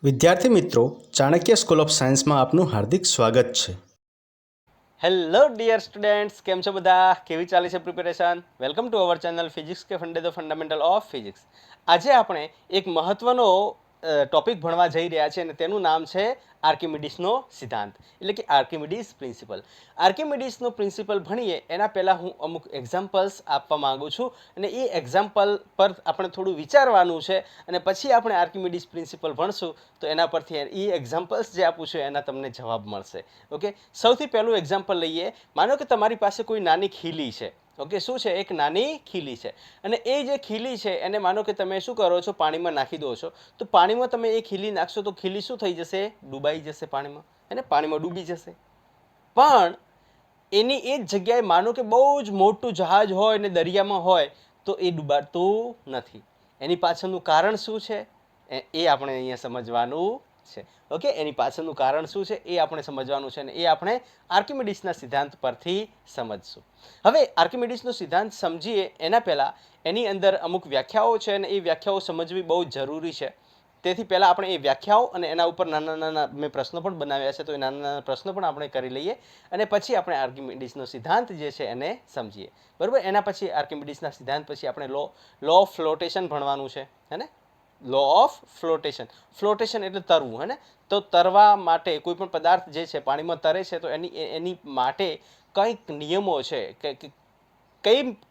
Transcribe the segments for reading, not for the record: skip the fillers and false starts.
વિદ્યાર્થી મિત્રો, Chanakya school of સાયન્સમાં આપનું હાર્દિક સ્વાગત છે. હેલો ડિયર સ્ટુડન્ટ્સ, કેમ છો બધા? કેવી ચાલે છે preparation? Welcome to our channel physics કે ફંડામેન્ટલ ઓફ ફિઝિક્સ. આજે આપણે એક મહત્વનો ટોપિક ભણવા જઈ રહ્યા છીએ અને તેનું નામ છે આર્કિમિડીઝનો સિદ્ધાંત, એટલે કે આર્કિમિડીઝ પ્રિન્સિપલ. આર્કિમિડીઝનો પ્રિન્સિપલ ભણીએ એના પહેલાં હું અમુક એક્ઝામ્પલ્સ આપવા માંગુ છું અને એ એક્ઝામ્પલ પર આપણે થોડું વિચારવાનું છે અને પછી આપણે આર્કિમિડીઝ પ્રિન્સિપલ ભણશું તો એના પરથી એ એક્ઝામ્પલ્સ જે આપું છું એના તમને જવાબ મળશે. ઓકે, સૌથી પહેલું એક્ઝામ્પલ લઈએ. માનો કે તમારી પાસે કોઈ નાની ખીલી છે. ઓકે, શું છે? એક નાની ખીલી છે અને એ જે ખીલી છે એને માનો કે તમે શું કરો છો, પાણીમાં નાખી દો છો. તો પાણીમાં તમે એ ખીલી નાખશો તો ખીલી શું થઈ જશે? ડૂબાઈ જશે પાણીમાં, અને પાણીમાં ડૂબી જશે. પણ એની એ જ જગ્યાએ માનો કે બહુ જ મોટું જહાજ હોય ને દરિયામાં હોય તો એ ડૂબાડતું નથી. એની પાછળનું કારણ શું છે એ આપણે અહીંયા સમજવાનું છે. ઓકે, એની પાછળનું કારણ શું છે એ આપણે સમજવાનું છે અને એ આપણે આર્કિમિડીઝના સિદ્ધાંત પરથી સમજશું. હવે આર્કિમિડીઝનો સિદ્ધાંત સમજીએ એના પહેલાં એની અંદર અમુક વ્યાખ્યાઓ છે અને એ વ્યાખ્યાઓ સમજવી બહુ જરૂરી છે. તેથી પહેલાં આપણે એ વ્યાખ્યાઓ અને એના ઉપર નાના નાના મેં પ્રશ્નો પણ બનાવ્યા છે, તો એ નાના નાના પ્રશ્નો પણ આપણે કરી લઈએ અને પછી આપણે આર્કિમિડીઝનો સિદ્ધાંત જે છે એને સમજીએ. બરાબર? એના પછી આર્કિમિડીઝના સિદ્ધાંત પછી આપણે લો ઓફ ફ્લોટેશન ભણવાનું છે. હે ને? Law of ફ્લોટેશન. ફ્લોટેશન એટલે તરવું. હે ને? તો તરવા માટે કોઈ પણ પદાર્થ જે છે પાણીમાં તરે છે તો એની માટે કંઈક નિયમો છે કે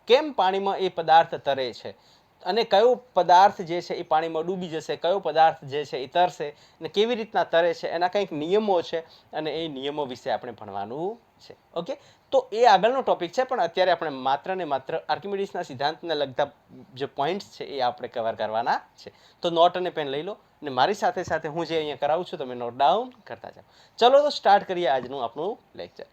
કેમ પાણીમાં એ પદાર્થ તરે છે અને કયો પદાર્થ જે છે એ પાણીમાં ડૂબી જશે, કયો પદાર્થ જે છે એ તરશે અને કેવી રીતના તરે છે, એના કંઈક નિયમો છે અને એ નિયમો વિશે આપણે ભણવાનું છે. ઓકે, તો એ આગળનો ટોપિક છે, પણ અત્યારે આપણે માત્ર ને માત્ર આર્કિમિડીઝના સિદ્ધાંતને લગતા જે પોઈન્ટ્સ છે એ આપણે કવર કરવાના છે. તો નોટ અને પેન લઈ લો અને મારી સાથે સાથે હું જે અહીંયા કરાવું છું તમે નોટ ડાઉન કરતા જાઓ. ચલો તો સ્ટાર્ટ કરીએ આજનું આપણું lecture.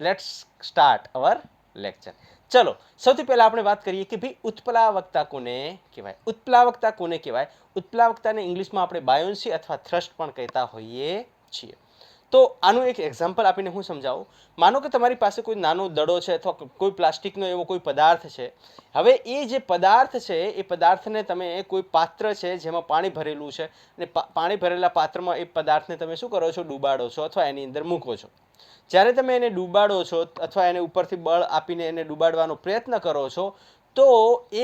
Let's start our lecture. ચલો, સૌથી પહેલા આપણે વાત કરીએ કે ભાઈ ઉત્પ્લાવકતા કોને કહેવાય? ઉત્પ્લાવકતા કોને કહેવાય? ઉત્પ્લાવકતાને ઇંગ્લિશમાં આપણે બાયોન્સી અથવા થ્રસ્ટ પણ કહેતા હોઈએ છીએ. તો આનું એક એક્ઝામ્પલ આપીને હું સમજાવું. માનો કે તમારી પાસે કોઈ નાનો દડો છે અથવા કોઈ પ્લાસ્ટિકનો એવો કોઈ પદાર્થ છે. હવે એ જે પદાર્થ છે એ પદાર્થને તમે કોઈ પાત્ર છે જેમાં પાણી ભરેલું છે અને પાણી ભરેલા પાત્રમાં એ પદાર્થને તમે શું કરો છો? ડૂબાડો છો અથવા એની અંદર મૂકો છો. જ્યારે તમે એને ડૂબાડો છો અથવા એને ઉપરથી બળ આપીને એને ડૂબાડવાનો પ્રયત્ન કરો છો તો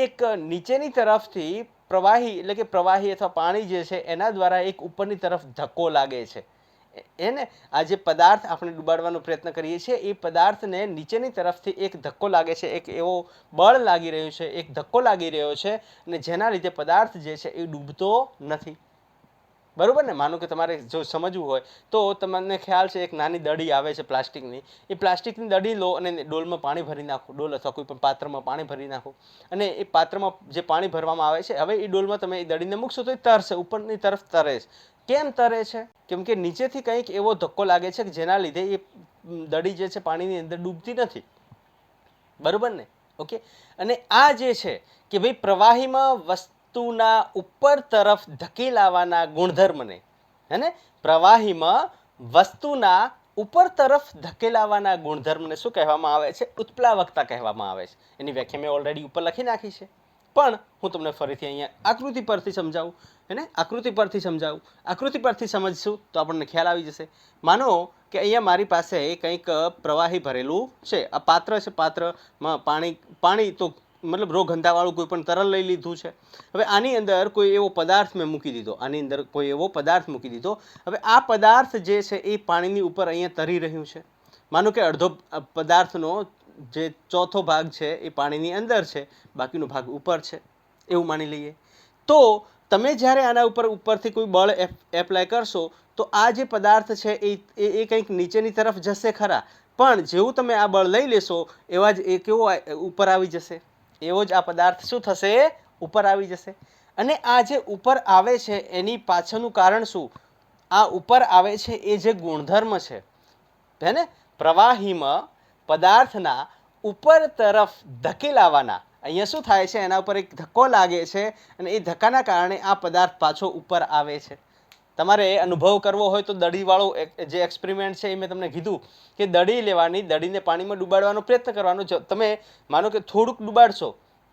એક નીચેની તરફથી પ્રવાહી એટલે કે પ્રવાહી અથવા પાણી જે છે એના દ્વારા એક ઉપરની તરફ ધક્કો લાગે છે. એને આ જે પદાર્થ આપણે ડૂબાડવાનો પ્રયત્ન કરીએ છીએ એ પદાર્થને નીચેની તરફથી એક ધક્કો લાગે છે, એક એવો બળ લાગી રહ્યું છે, એક ધક્કો લાગી રહ્યો છે અને જેના લીધે પદાર્થ જે છે એ ડૂબતો નથી. બરોબર ને? માનો કે તમારે જો સમજવું હોય તો તમને ખ્યાલ છે એક નાની દડી આવે છે પ્લાસ્ટિકની. એ પ્લાસ્ટિકની દડી લો અને ડોલમાં પાણી ભરી નાખો, ડોલ અથવા કોઈ પણ પાત્રમાં પાણી ભરી નાખો અને એ પાત્રમાં જે પાણી ભરવામાં આવે છે હવે એ ડોલમાં તમે એ દડીને મૂકશો તો એ તરશે, ઉપરની તરફ તરે છે. કેમ તરે છે? કેમ કે નીચેથી કંઈક એવો ધક્કો લાગે છે કે જેના લીધે એ દડી જે છે પાણીની અંદર ડૂબતી નથી. બરોબર ને? ઓકે, અને આ જે છે કે ભાઈ પ્રવાહીમાં વસ્તુના ઉપર તરફ ધકેલાવાના ગુણધર્મને, હે ને, પ્રવાહીમાં વસ્તુના ઉપર તરફ ધકેલાવાના ગુણધર્મને શું કહેવામાં આવે છે? ઉત્પ્લાવકતા કહેવામાં આવે છે. એની વ્યાખ્યા મેં ઓલરેડી ઉપર લખી નાખી છે, પણ હું તમને ફરીથી અહીંયા આકૃતિ પરથી સમજાવું. એને આકૃતિ પરથી સમજાવું. આકૃતિ પરથી સમજશું તો આપણને ખ્યાલ આવી જશે. માનો કે અહીંયા મારી પાસે કંઈક પ્રવાહી ભરેલું છે. આ પાત્ર છે, પાત્રમાં પાણી તો મતલબ રો ગંધાવાળું કોઈ પણ તરલ લઈ લીધું છે. હવે આની અંદર કોઈ એવો પદાર્થ મેં મૂકી દીધો, આની અંદર કોઈ એવો પદાર્થ મૂકી દીધો. હવે આ પદાર્થ જે છે એ પાણીની ઉપર અહીંયા તરી રહ્યું છે. માનો કે અડધો પદાર્થનો જે ચોથો ભાગ છે એ પાણીની અંદર છે, બાકીનો ભાગ ઉપર છે, એવું માની લઈએ. તો તમે જ્યારે આના ઉપરથી કોઈ બળ એપ્લાય કરશો તો આ જે પદાર્થ છે એ કંઈક નીચેની તરફ જશે ખરા, પણ જેવું તમે આ બળ લઈ લેશો એવા જ એ કેવો ઉપર આવી જશે. એવો જ આ પદાર્થ શું થશે? ઉપર આવી જશે. અને આ જે ઉપર આવે છે એની પાછળનું કારણ શું? આ ઉપર આવે છે એ જે ગુણધર્મ છે, હે ને, પ્રવાહીમાં પદાર્થના ઉપર તરફ ધકેલાવાના, અહીંયા શું થાય છે? એના ઉપર એક ધક્કો લાગે છે અને એ ધક્કાના કારણે આ પદાર્થ પાછો ઉપર આવે છે. તમારે અનુભવ કરવો હોય તો દડીવાળો જે એક્સપેરિમેન્ટ છે એ મેં તમને કીધું કે દડી લેવાની, દડીને પાણીમાં ડૂબાડવાનો પ્રયત્ન કરવાનો. તમે માનો કે થોડુંક ડૂબાડશો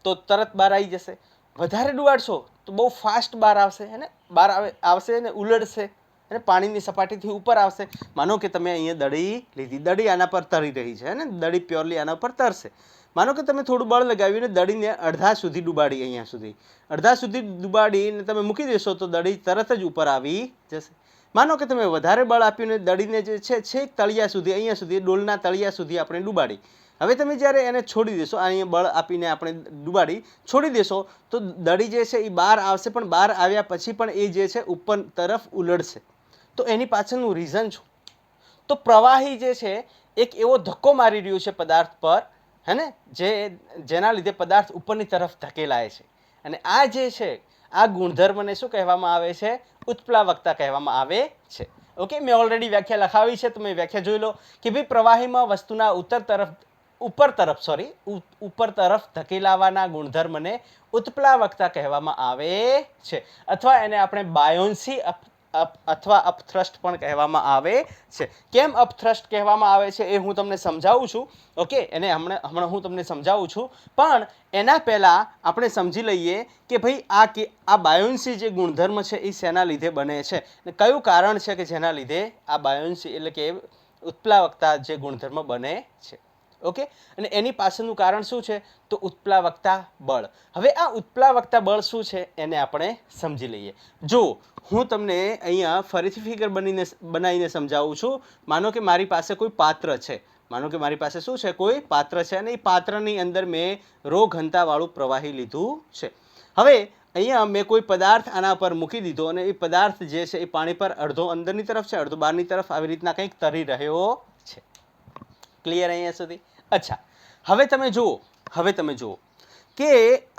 તો તરત બહાર આવી જશે, વધારે ડૂબાડશો તો બહુ ફાસ્ટ બહાર આવશે, હે ને, બહાર આવશે અને ઉલટશે. અને પાણીની સપાટીથી ઉપર આવશે. માનો કે તમે અહીંયા દડી લીધી, દડી આના પર તરી રહી છે ને, દડી પ્યોરલી આના પર તરશે. માનો કે તમે થોડું બળ લગાવીને દડીને અડધા સુધી ડૂબાડી, અહીંયા સુધી અડધા સુધી ડૂબાડીને તમે મૂકી દેશો તો દડી તરત જ ઉપર આવી જશે. માનો કે તમે વધારે બળ આપ્યું ને દડીને જે છે છેક તળિયા સુધી, અહીંયા સુધી ડોલના તળિયા સુધી આપણે ડૂબાડી. હવે તમે જ્યારે એને છોડી દેશો, અહીંયા બળ આપીને આપણે ડૂબાડી છોડી દેશો તો દડી જે છે એ બહાર આવશે, પણ બહાર આવ્યા પછી પણ એ જે છે ઉપર તરફ ઉલળશે. તો એની પાછળનું રીઝન શું? તો પ્રવાહી જે છે એક એવો ધક્કો મારી રહ્યું છે પદાર્થ પર, હે ને, જેના લીધે પદાર્થ ઉપરની તરફ ધકેલાય છે. અને આ જે છે આ ગુણધર્મને શું કહેવામાં આવે છે? ઉત્પ્લાવકતા કહેવામાં આવે છે. ઓકે, મેં ઓલરેડી વ્યાખ્યા લખાવી છે, તમે વ્યાખ્યા જોઈ લો કે ભાઈ પ્રવાહીમાં વસ્તુના ઉપર તરફ ધકેલાવાના ગુણધર્મને ઉત્પ્લાવકતા કહેવામાં આવે છે, અથવા એને આપણે બાયોન્સી અથવા અપથ્રસ્ટ પણ કહેવામાં આવે છે. કેમ અપથ્રસ્ટ કહેવામાં આવે છે એ હું તમને સમજાવું છું. ઓકે, એને હમણાં હું તમને સમજાવું છું, પણ એના પહેલાં આપણે સમજી લઈએ કે ભાઈ આ બાયોન્સી જે ગુણધર્મ છે એ શેના લીધે બને છે, ને કયું કારણ છે કે જેના લીધે આ બાયોન્સી એટલે કે ઉત્પ્લાવકતા જે ગુણધર્મ બને છે. ઓકે, અને એની પાછળનું કારણ શું છે? તો ઉત્પ્લાવકતા બળ. હવે આ ઉત્પ્લાવકતા બળ શું છે એને આપણે સમજી લઈએ. જો હું તમને અહીંયા ફરીથી ફિગર બનાવીને સમજાવું છું. માનો કે મારી પાસે કોઈ પાત્ર છે, માનો કે મારી પાસે શું છે? કોઈ પાત્ર છે, અને એ પાત્રની અંદર મેં ρ ઘનતાવાળું પ્રવાહી લીધું છે. હવે અહીંયા મેં કોઈ પદાર્થ આના પર મૂકી દીધો, અને એ પદાર્થ જે છે એ પાણી પર અડધો અંદરની તરફ છે, અડધો બહારની તરફ આવી રીતના કંઈક તરી રહ્યો છે. ક્લિયર અહીંયા સુધી? અચ્છા, હવે તમે જુઓ કે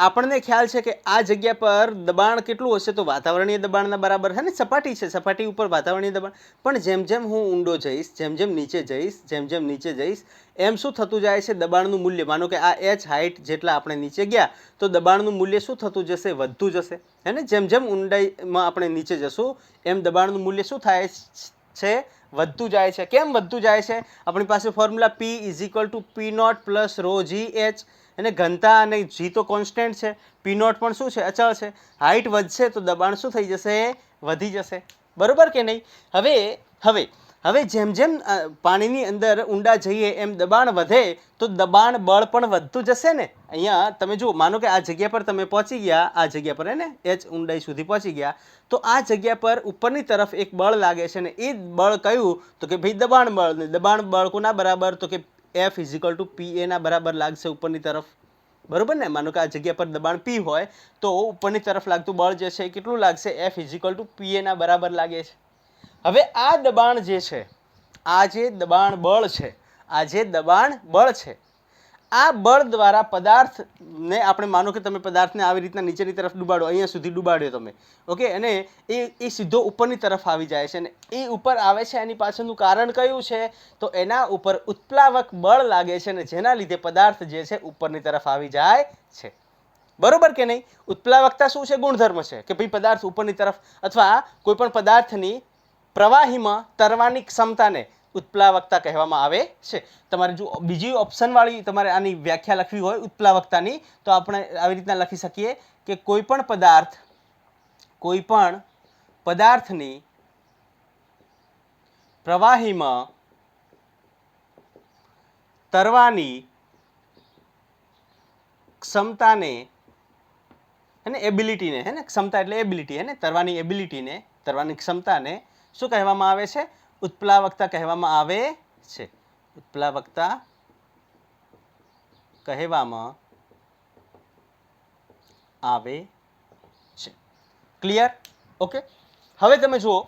આપણને ખ્યાલ છે કે આ જગ્યા પર દબાણ કેટલું હશે? તો વાતાવરણીય દબાણના બરાબર, હે ને, સપાટી છે, સપાટી ઉપર વાતાવરણીય દબાણ. પણ જેમ જેમ હું ઊંડો જઈશ, જેમ જેમ નીચે જઈશ એમ શું થતું જાય છે? દબાણનું મૂલ્ય, માનો કે આ h હાઇટ જેટલા આપણે નીચે ગયા તો દબાણનું મૂલ્ય શું થતું જશે? વધતું જશે, હે ને. જેમ જેમ ઊંડાઈમાં આપણે નીચે જશું એમ દબાણનું મૂલ્ય શું થાય છે? વધતું જાય છે. કેમ વધતું જાય છે? આપણી પાસે ફોર્મ્યુલા P = P0 + ρgh, અને ઘનતા અને g તો કોન્સ્ટન્ટ છે, P0 પણ શું છે? અચળ છે. હાઇટ વધશે તો દબાણ શું થઈ જશે? વધી જશે. બરોબર કે નહીં? હવે જેમ જેમ પાણીની અંદર ઊંડા જઈએ એમ દબાણ વધે તો દબાણ બળ પણ વધતું જશે ને. અહીંયા તમે જુઓ, માનો કે આ જગ્યા પર તમે પહોંચી ગયા, આ જગ્યા પર, હે ને, h ઊંડાઈ સુધી પહોંચી ગયા, તો આ જગ્યા પર ઉપરની તરફ એક બળ લાગે છે, ને એ બળ કયું? તો કે ભાઈ દબાણ બળ. ને દબાણ બળ કોના બરાબર? તો કે F = PA ના બરાબર લાગશે ઉપરની તરફ. બરોબર ને? માનો કે આ જગ્યા પર દબાણ P હોય તો ઉપરની તરફ લાગતું બળ જે છે એ કેટલું લાગશે? F = PA ના બરાબર લાગે છે. હવે આ દબાણ જે છે, આ જે દબાણ બળ છે, આ બળ દ્વારા પદાર્થને આપણે, માનો કે તમે પદાર્થને આવી રીતના નીચેની તરફ ડૂબાડો, અહીંયા સુધી ડૂબાડ્યો તમે, ઓકે, અને એ સીધો ઉપરની તરફ આવી જાય છે, અને એ ઉપર આવે છે. એની પાછળનું કારણ કયું છે? તો એના ઉપર ઉત્પ્લાવક બળ લાગે છે, ને જેના લીધે પદાર્થ જે છે ઉપરની તરફ આવી જાય છે. બરોબર કે નહીં? ઉત્પ્લાવકતા શું છે? ગુણધર્મ છે કે ભાઈ પદાર્થ ઉપરની તરફ, અથવા કોઈ પણ પદાર્થની પ્રવાહીમાં તરવાની ક્ષમતાને ઉત્પ્લાવકતા કહેવામાં આવે છે. તમારે જો બીજી ઓપ્શનવાળી તમારે આની વ્યાખ્યા લખવી હોય ઉત્પ્લાવકતાની, તો આપણે આવી રીતના લખી શકીએ કે કોઈ પણ પદાર્થની પ્રવાહીમાં તરવાની ક્ષમતાને, અને એબિલિટીને, હે ને, ક્ષમતા એટલે એબિલિટી, હે ને, તરવાની ક્ષમતાને શું કહેવામાં આવે છે? ઉત્પ્લાવકતા કહેવામાં આવે છે. ઉત્પ્લાવકતા કહેવામાં આવે છે. ક્લિયર? ઓકે, હવે તમે જુઓ,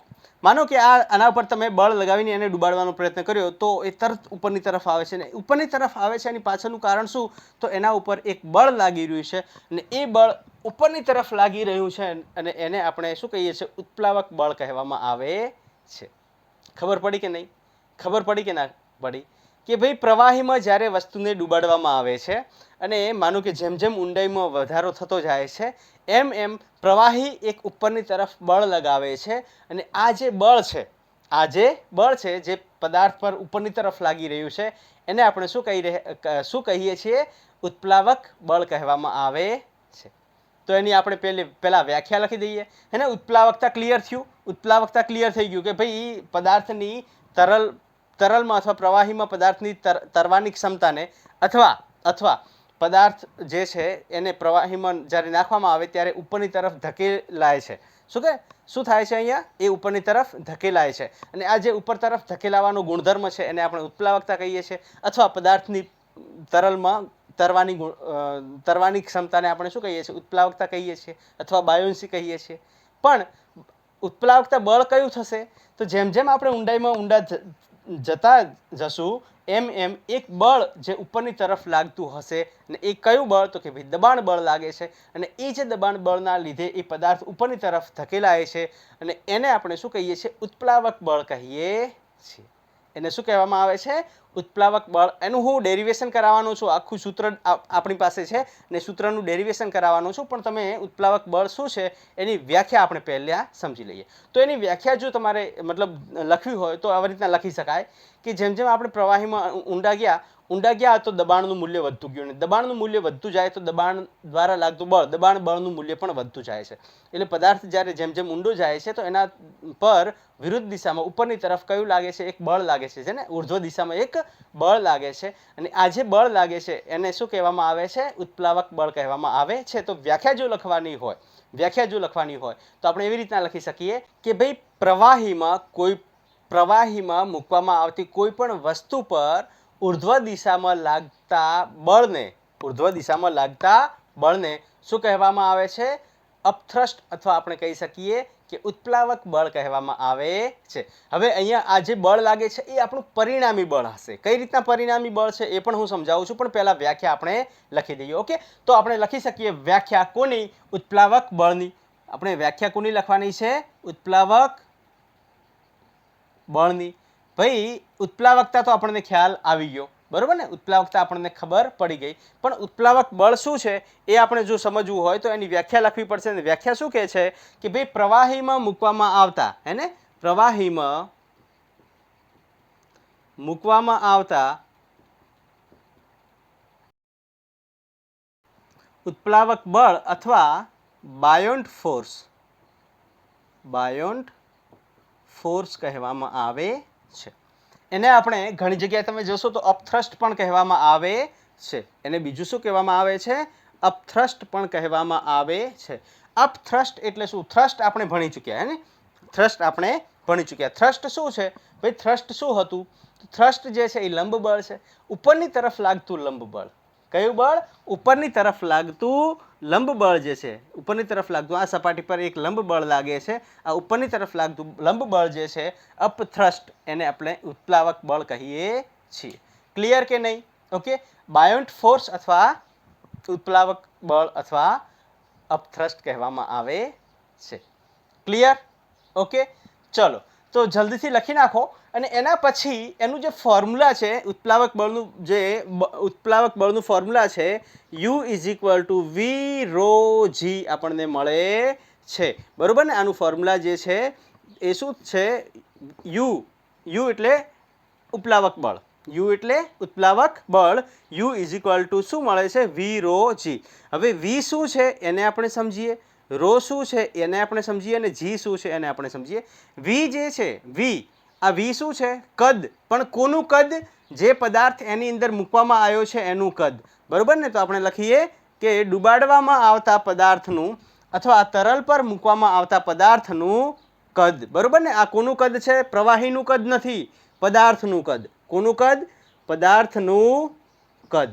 માનો કે આના ઉપર તમે બળ લગાવીને એને ડૂબાડવાનો પ્રયત્ન કર્યો તો એ તરત ઉપરની તરફ આવે છે, ને ઉપરની તરફ આવે છે એની પાછળનું કારણ શું? તો એના ઉપર એક બળ લાગી રહ્યું છે, અને એ બળ ઉપરની તરફ લાગી રહ્યું છે, અને એને આપણે શું કહીએ છીએ? ઉત્પ્લાવક બળ કહેવામાં આવે છે. ખબર પડી કે નહીં? ખબર પડી કે ના પડી? કે ભાઈ પ્રવાહીમાં જ્યારે વસ્તુને ડૂબાડવામાં આવે છે, અને માનો કે જેમ જેમ ઊંડાઈમાં વધારો થતો જાય છે એમ એમ પ્રવાહી એક ઉપરની તરફ બળ લગાવે છે, અને આ જે બળ છે જે પદાર્થ પર ઉપરની તરફ લાગી રહ્યું છે એને આપણે શું કહીએ છીએ? ઉત્પ્લાવક બળ કહેવામાં આવે છે. તો એની આપણે પહેલા વ્યાખ્યા લખી દઈએ હે ને. ઉત્પ્લાવકતા ક્લિયર થયું, ઉત્પ્લાવકતા ક્લિયર થઈ ગયું કે ભાઈ પદાર્થની તરલમાં અથવા પ્રવાહીમાં પદાર્થની તરવાની ક્ષમતાને અથવા પદાર્થ જે છે એને પ્રવાહીમાં જ્યારે નાખવામાં આવે ત્યારે ઉપરની તરફ ધકેલાય છે. શું થાય છે અહીંયા? એ ઉપરની તરફ ધકેલાય છે. અને આ જે ઉપર તરફ ધકેલાવાનો ગુણધર્મ છે એને આપણે ઉત્પ્લાવકતા કહીએ છીએ. અથવા પદાર્થની તરલમાં તરવાની ક્ષમતાને આપણે શું કહીએ છીએ? ઉત્પ્લાવકતા કહીએ છીએ અથવા બાયોન્સી કહીએ છીએ. પણ ઉત્પ્લાવકતા બળ કયું થશે? તો જેમ જેમ આપણે ઊંડા જતા જશું એમ એક બળ જે ઉપરની તરફ લાગતું હશે. ને એ કયું બળ? તો કે ભાઈ દબાણ બળ લાગે છે. અને એ જે દબાણ બળના લીધે એ પદાર્થ ઉપરની તરફ ધકેલાય છે અને એને આપણે શું કહીએ છીએ? ઉત્પ્લાવક બળ કહીએ છીએ. એને શું કહેવામાં આવે છે? ઉત્પ્લાવક બળ. એનું હું ડેરિવેશન કરાવવાનું છું, આખું સૂત્ર આપણી પાસે છે ને સૂત્રનું ડેરિવેશન કરાવવાનું છું. પણ તમે ઉત્પ્લાવક બળ શું છે એની વ્યાખ્યા આપણે પહેલા સમજી લઈએ. તો એની વ્યાખ્યા જો તમારે મતલબ લખવી હોય તો આવી રીતના લખી શકાય કે જેમ જેમ આપણે પ્રવાહીમાં ઊંડા ગયા તો દબાણનું મૂલ્ય વધતું ગયું, અને દબાણનું મૂલ્ય વધતું જાય તો દબાણ દ્વારા લાગતું બળ, દબાણ બળનું મૂલ્ય પણ વધતું જાય છે. એટલે પદાર્થ જ્યારે જેમ જેમ ઊંડો જાય છે તો એના પર વિરુદ્ધ દિશામાં ઉપરની તરફ કયું લાગે છે? એક બળ લાગે છે, જેને ઉર્ધ્વ દિશામાં એક બળ લાગે છે. અને આ જે બળ લાગે છે એને શું કહેવામાં આવે છે? ઉત્પ્લાવક બળ કહેવામાં આવે છે. તો વ્યાખ્યા જો લખવાની હોય તો આપણે એવી રીતના લખી શકીએ કે ભાઈ પ્રવાહીમાં મૂકવામાં આવતી કોઈ પણ વસ્તુ પર ઉર્ધ્વ દિશામાં લાગતા બળને શું કહેવામાં આવે છે? અપથ્રસ્ટ અથવા આપણે કહી શકીએ કે ઉત્પ્લાવક બળ કહેવામાં આવે છે. હવે અહીંયા આ જે બળ લાગે છે એ આપણું પરિણામી બળ હશે. કઈ રીતના પરિણામી બળ છે એ પણ હું સમજાવું છું, પણ પહેલા વ્યાખ્યા આપણે લખી દઈએ. ઓકે, તો આપણે લખી શકીએ વ્યાખ્યા કોની? ઉત્પ્લાવક બળની. આપણે વ્યાખ્યા કોની લખવાની છે? ઉત્પ્લાવક બળની. ભાઈ ઉત્પ્લાવકતા તો આપણને ખ્યાલ આવી ગયો, બરોબર ને? ઉત્પ્લાવકતા આપણને ખબર પડી ગઈ. પણ ઉત્પ્લાવક બળ શું છે એ આપણે જો સમજવું હોય તો એની વ્યાખ્યા લખવી પડશે. અને વ્યાખ્યા શું કહે છે કે ભાઈ પ્રવાહીમાં મૂકવામાં આવતા ઉત્પ્લાવક બળ અથવા બાયોન્ટ ફોર્સ કહેવામાં આવે છે. એને આપણે ઘણી જગ્યાએ તમે જોશો તો અપથ્રસ્ટ પણ કહેવામાં આવે છે. એને બીજું શું કહેવામાં આવે છે? અપથ્રસ્ટ પણ કહેવામાં આવે છે. અપથ્રસ્ટ એટલે શું? થ્રસ્ટ આપણે ભણી ચૂક્યા હે ને? થ્રસ્ટ શું છે ભાઈ? થ્રસ્ટ શું હતું? થ્રસ્ટ જે છે એ લંબ બળ છે, ઉપરની તરફ લાગતું લંબ બળ. કયું બળ? ઉપરની તરફ લાગતું લંબ બળ જે છે, ઉપરની તરફ લાગતું. આ સપાટી પર એક લંબ બળ લાગે છે, આ ઉપરની તરફ લાગતું લંબ બળ જે છે અપથ્રસ્ટ, એને આપણે ઉત્પ્લાવક બળ કહીએ છીએ. ક્લિયર કે નહીં? ઓકે, બાયોન્ટ ફોર્સ અથવા ઉત્પ્લાવક બળ અથવા અપથ્રસ્ટ કહેવામાં આવે છે. ક્લિયર? ઓકે, ચલો તો જલ્દીથી લખી નાખો. અને એના પછી એનું જે ફોર્મ્યુલા છે ઉત્પ્લાવક બળનું ફોર્મ્યુલા છે U = V ρ G આપણને મળે છે, બરોબર ને? આનું ફોર્મ્યુલા જે છે એ શું છે? U એટલે ઉત્પ્લાવક બળ. U = શું મળે છે? V ρ G. હવે V શું છે એને આપણે સમજીએ, ρ શું છે એને આપણે સમજીએ, અને G શું છે એને આપણે સમજીએ. V જે છે આ V શું છે? કદ. પણ કોનું કદ? જે પદાર્થ એની અંદર મૂકવામાં આવ્યો છે એનું કદ, બરોબર ને? તો આપણે લખીએ કે ડુબાડવામાં આવતા પદાર્થનું અથવા તરલ પર મૂકવામાં આવતા પદાર્થનું કદ, બરોબર ને? આ કોનું કદ છે? પ્રવાહીનું કદ નથી, પદાર્થનું કદ. કોનું કદ? પદાર્થનું કદ,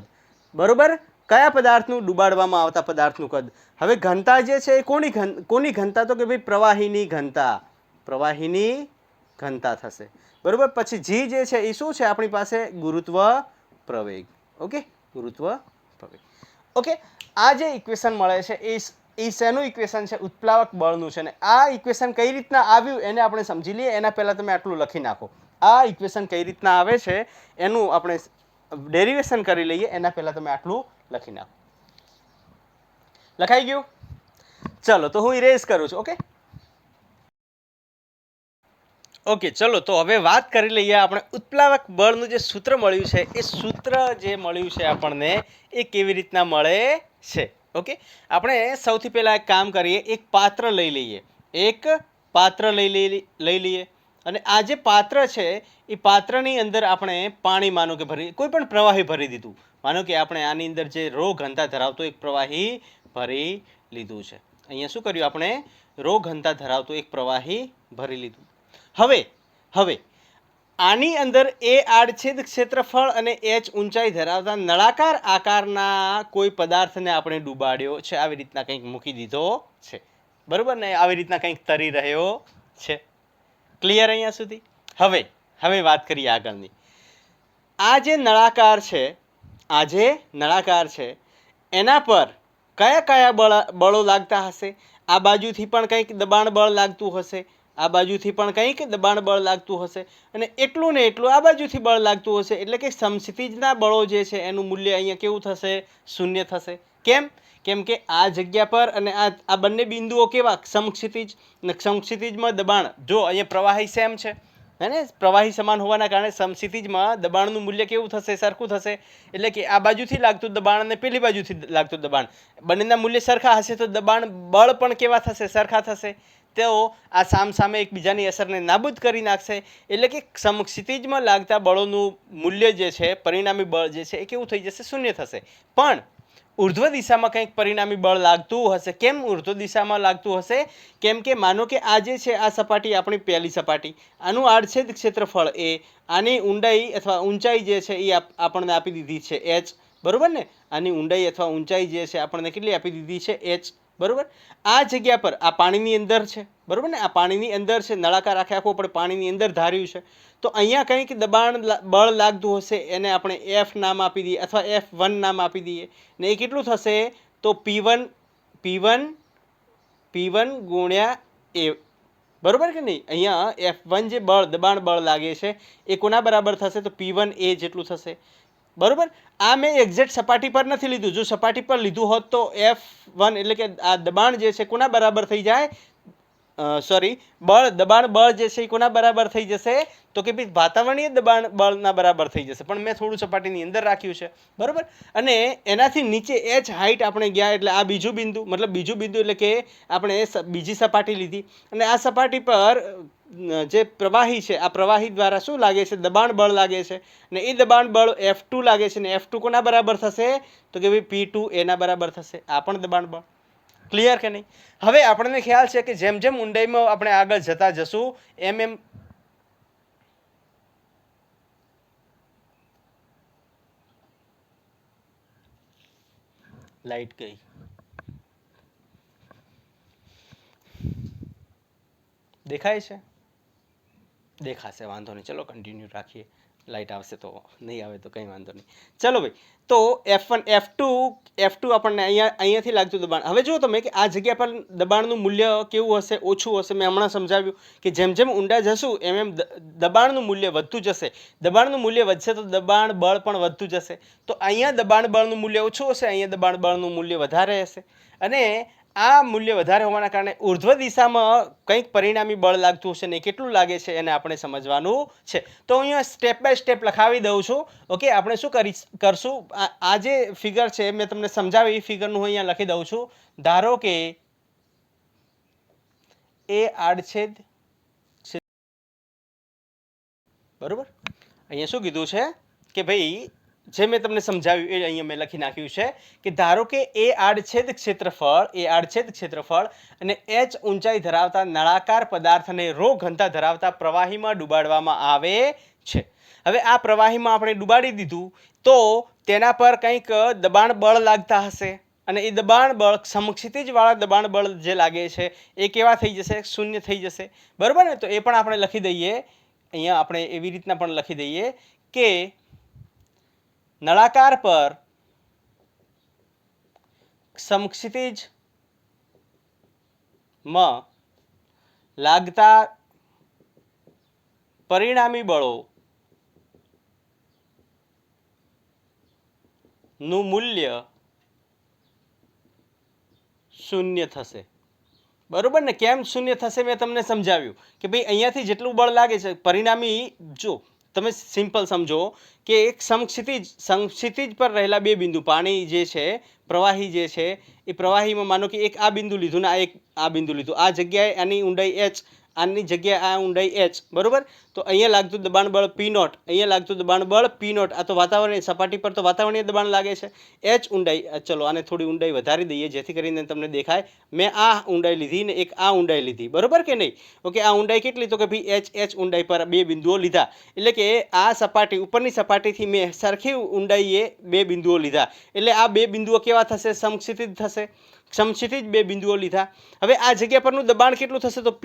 બરોબર? કયા પદાર્થનું? ડુબાડવામાં આવતા પદાર્થનું કદ. હવે ઘનતા જે છે એ કોની ઘનતા? તો કે ભાઈ પ્રવાહીની ઘનતા થશે, બરોબર? પછી G જે છે એ શું છે આપણી પાસે? ગુરુત્વ પ્રવેગ. ઓકે, ગુરુત્વ પ્રવેગ. ઓકે, આ જે ઇક્વેશન મળે છે એ શેનું ઇક્વેશન છે? ઉત્પ્લાવક બળનું છે. ને આ ઇક્વેશન કઈ રીતના આવ્યું એને આપણે સમજી લઈએ. એના પહેલા તમે આટલું લખી નાખો. આ ઇક્વેશન કઈ રીતના આવે છે એનું આપણે ડેરિવેશન કરી લઈએ. એના પહેલા તમે આટલું લખી નાખો. લખાઈ ગયું? ચલો તો હું ઇરેઝ કરું છું. ઓકે, ચલો તો હવે વાત કરી લઈએ આપણે ઉત્પ્લાવક બળનું જે સૂત્ર મળ્યું છે એ સૂત્ર જે મળ્યું છે આપણને એ કેવી રીતના મળે છે. ઓકે, આપણે સૌથી પહેલાં એક કામ કરીએ, એક પાત્ર લઈ લઈએ, એક પાત્ર લઈ લઈએ અને આ જે પાત્ર છે એ પાત્રની અંદર આપણે પાણી માનો કે ભરી કોઈ પણ પ્રવાહી ભરી દીધું. માનો કે આપણે આની અંદર જે રો ઘનતા ધરાવતો એક પ્રવાહી ભરી લીધું છે. અહીંયા શું કર્યું આપણે? રો ઘનતા ધરાવતું એક પ્રવાહી ભરી લીધું. હવે આની અંદર એ આડછેદ ક્ષેત્રફળ અને એચ ઊંચાઈ ધરાવતા નળાકાર આકારના કોઈ પદાર્થને આપણે ડૂબાડ્યો છે, આવી રીતના કંઈક મૂકી દીધો છે, બરોબર ને? આવી રીતના કંઈક તરી રહ્યો છે. ક્લિયર અહીંયા સુધી? હવે વાત કરીએ આગળની. આ જે નળાકાર છે એના પર કયા કયા બળો લાગતા હશે? આ બાજુથી પણ કંઈક દબાણ બળ લાગતું હશે, આ બાજુથી પણ કંઈક દબાણ બળ લાગતું હશે અને એટલું ને એટલું આ બાજુથી બળ લાગતું હશે. એટલે કે સમક્ષિતિજના બળો જે છે એનું મૂલ્ય અહીંયા કેવું થશે? શૂન્ય થશે. કેમ કે આ જગ્યા પર અને આ બંને બિંદુઓ કેવા? સમક્ષિતિજ. અને સમક્ષિતિજમાં દબાણ, જો અહીંયા પ્રવાહી સેમ છે હે ને, પ્રવાહી સમાન હોવાના કારણે સમક્ષિતિજમાં દબાણનું મૂલ્ય કેવું થશે? સરખું થશે. એટલે કે આ બાજુથી લાગતું દબાણ અને પેલી બાજુથી લાગતું દબાણ બંનેના મૂલ્ય સરખા હશે તો દબાણ બળ પણ કેવા થશે? સરખા થશે. તેઓ આ સામસામે એકબીજાની અસરને નાબૂદ કરી નાખશે. એટલે કે સમક્ષિતિજમાં લાગતા બળોનું મૂલ્ય જે છે, પરિણામી બળ જે છે એ કેવું થઈ જશે? શૂન્ય થશે. પણ ઉર્ધ્વ દિશામાં કંઈક પરિણામી બળ લાગતું હશે. કેમ ઉર્ધ્વ દિશામાં લાગતું હશે? કેમ કે માનો કે આ જે છે આ સપાટી આપણી પહેલી સપાટી, આનું આડછેદ ક્ષેત્રફળ એ, આની ઊંડાઈ અથવા ઊંચાઈ જે છે એ આપણને આપી દીધી છે એચ, બરોબર ને? આની ઊંડાઈ અથવા ઊંચાઈ જે છે આપણને કેટલી આપી દીધી છે? એચ, બરોબર? આ જગ્યા પર આ પાણીની અંદર છે, બરોબર ને? આ પાણીની અંદર છે, નળાકાર આખે આખું આપણે પાણીની અંદર ધાર્યું છે. તો અહીંયા કંઈક દબાણ બળ લાગતું હશે, એને આપણે એફ નામ આપી દઈએ અથવા F1 નામ આપી દઈએ. ને એ કેટલું થશે? તો P1 ગુણ્યા એ, બરોબર કે નહીં? અહીંયા F1 જે દબાણ બળ લાગે છે એ કોના બરાબર થશે? તો P1 એ જેટલું થશે, બરોબર? આ મેં એક્ઝેક્ટ સપાટી પર નથી લીધું. જો સપાટી પર લીધું હોત તો F1 એટલે કે આ દબાણ જે છે કોના બરાબર થઈ જાય? દબાણ બળ જે છે એ કોના બરાબર થઈ જશે? તો કે ભાઈ વાતાવરણીય દબાણ બળના બરાબર થઈ જશે. પણ મેં થોડું સપાટીની અંદર રાખ્યું છે, બરોબર? અને એનાથી નીચે એચ હાઈટ આપણે ગયા એટલે આ બીજું બિંદુ એટલે કે આપણે બીજી સપાટી લીધી અને આ સપાટી પર જે પ્રવાહી છે આ પ્રવાહી દ્વારા શું લાગે છે? દબાણ બળ લાગે છે. અને એ દબાણ બળ F2 લાગે છે ને F2 કોના બરાબર થશે? તો કે ભાઈ P2 એના બરાબર થશે. આ પણ દબાણ બળ. ક્લિયર કે નહીં? હવે આપણને ખ્યાલ છે કે જેમ જેમ ઊંડાઈમાં આપણે આગળ જતા જશું એમ લાઈટ ગઈ, દેખાય છે? દેખાશે, વાંધો નહીં. ચલો કન્ટિન્યુ રાખીએ. લાઈટ આવશે તો, નહીં આવે તો કંઈ વાંધો નહીં. ચલો ભાઈ, તો F1 F2 આપણને અહીંયાથી લાગતું દબાણ. હવે જુઓ તમે કે આ જગ્યા પર દબાણનું મૂલ્ય કેવું હશે? ઓછું હશે. મેં હમણાં સમજાવ્યું કે જેમ જેમ ઊંડા જશું એમ દબાણનું મૂલ્ય વધતું જશે. દબાણનું મૂલ્ય વધશે તો દબાણ બળ પણ વધતું જશે. તો અહીંયા દબાણ બળનું મૂલ્ય ઓછું હશે, અહીંયા દબાણ બળનું મૂલ્ય વધારે હશે. અને આ મૂલ્ય વધારે હોવાના કારણે ઉર્ધ્વ દિશામાં કંઈક પરિણામી બળ લાગતું હશે ને કેટલું લાગે છે એને આપણે સમજવાનું છે. તો અહીંયા સ્ટેપ બાય સ્ટેપ લખાવી દઉં છું. ઓકે, આપણે શું કરશું? આ જે ફિગર છે મેં તમને સમજાવી એ ફિગરનું હું અહીંયા લખી દઉં છું. ધારો કે એ આડછેદ, બરોબર? અહીંયા શું કીધું છે કે ભાઈ જે મેં તમને સમજાવ્યું એ અહીંયા મેં લખી નાખ્યું છે કે ધારો કે એ આડછેદ ક્ષેત્રફળ અને એચ ઊંચાઈ ધરાવતા નળાકાર પદાર્થને રો ઘનતા ધરાવતા પ્રવાહીમાં ડુબાડવામાં આવે છે. હવે આ પ્રવાહીમાં આપણે ડુબાડી દીધું તો તેના પર કંઈક દબાણ બળ લાગતા હશે અને એ દબાણ બળ સમક્ષિતિજવાળા દબાણ બળ જે લાગે છે એ કેવા થઈ જશે? શૂન્ય થઈ જશે, બરોબર ને? તો એ પણ આપણે લખી દઈએ. અહીંયા આપણે એવી રીતના પણ લખી દઈએ કે નળાકાર પર સમક્ષિતિજમાં લાગતા પરિણામી બળો નું મૂલ્ય શૂન્ય થશે, બરોબર ને? કેમ શૂન્ય થશે મેં તમને સમજાવ્યું કે ભાઈ અહીંયાથી જેટલું બળ લાગે છે પરિણામી, જો તમે સિમ્પલ સમજો કે એક સમક્ષિતિજ પર રહેલા બે બિંદુ, પાણી જે છે, પ્રવાહી જે છે, એ પ્રવાહીમાં માનો કે એક આ બિંદુ લીધું ને એક આ બિંદુ લીધું, આ જગ્યાએ આની ઊંડાઈ h, આની જગ્યાએ આ ઊંડાઈ h, બરોબર. તો અહીંયા લાગતું દબાણ બળ P નોટ, અહીંયા લાગતું દબાણ બળ P નોટ. આ તો વાતાવરણીય સપાટી પર તો વાતાવરણીય દબાણ લાગે છે. h ઊંડાઈ, ચલો આને થોડી ઊંડાઈ વધારી દઈએ જેથી કરીને તમને દેખાય. મેં આ ઊંડાઈ લીધી ને એક આ ઊંડાઈ લીધી, બરોબર કે નહીં? ઓકે, આ ઊંડાઈ કેટલી? તો કે ભાઈ h ઊંડાઈ પર બે બિંદુઓ લીધા. એટલે કે આ સપાટી, ઉપરની સપાટીથી મેં સરખી ઊંડાઈએ બે બિંદુઓ લીધા. એટલે આ બે બિંદુઓ કેવા થશે? સમક્ષિતિજ થશે. સમક્ષિતિજ બે બિંદુઓ લીધા. હવે આ જગ્યા પરનું દબાણ કેટલું થશે? તો P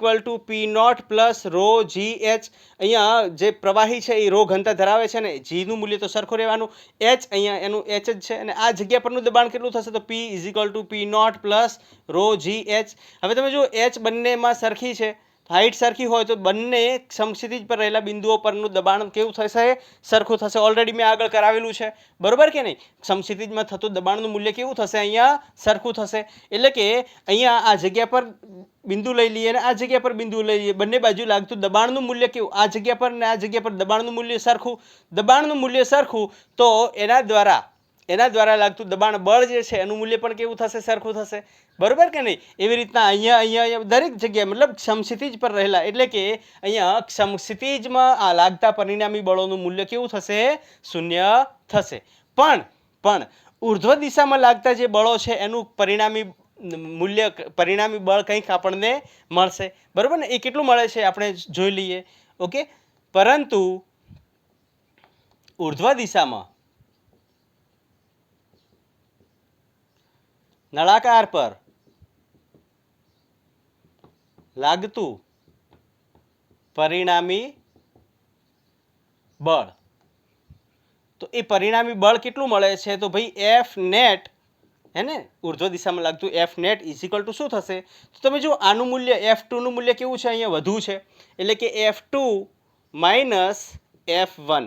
= P naught plus rho g h. અહીંયા જે પ્રવાહી છે એ રો ઘનતા ધરાવે છે ને, જીનું મૂલ્ય તો સરખું રહેવાનું. h અહીંયા એનું h જ છે. અને આ જગ્યા પરનું દબાણ કેટલું થશે? તો P = P naught plus rho g h. હવે તમે જુઓ, h બંનેમાં સરખી છે, હાઇટ સરખી હોય તો બંને સમક્ષિતિજ પર રહેલા બિંદુઓ પરનું દબાણ કેવું થશે? સરખું થશે. ઓલરેડી મેં આગળ કરાવેલું છે, બરોબર કે નહીં? સમક્ષિતિજમાં થતું દબાણનું મૂલ્ય કેવું થશે? અહીંયા સરખું થશે. એટલે કે અહીંયા આ જગ્યા પર બિંદુ લઈ લઈએ અને આ જગ્યા પર બિંદુ લઈ લઈએ, બંને બાજુ લાગતું દબાણનું મૂલ્ય કેવું? આ જગ્યા પર ને આ જગ્યા પર દબાણનું મૂલ્ય સરખું. દબાણનું મૂલ્ય સરખું તો એના દ્વારા લાગતું દબાણ બળ જે છે એનું મૂલ્ય પણ કેવું થશે? સરખું થશે, બરોબર કે નહીં? એવી રીતના અહીંયા દરેક જગ્યાએ, મતલબ સમક્ષિતિજ પર રહેલા, એટલે કે અહીંયા સમક્ષિતિજમાં આ લાગતા પરિણામી બળોનું મૂલ્ય કેવું થશે? શૂન્ય થશે. પણ ઉર્ધ્વ દિશામાં લાગતા જે બળો છે એનું પરિણામી બળ કંઈક આપણને મળશે, બરોબર ને? એ કેટલું મળે છે આપણે જોઈ લઈએ. ઓકે, પરંતુ ઉર્ધ્વ દિશામાં નળાકાર પર લાગતું પરિણામી બળ, તો એ પરિણામી બળ કેટલું મળે છે? તો ભાઈ F નેટ, હે ને, ઉર્ધ્વ દિશામાં લાગતું F નેટ = શું થશે? તો તમે જો આનું મૂલ્ય F2 નું મૂલ્ય કેવું છે? અહીંયા વધુ છે, એટલે કે F2 - F1,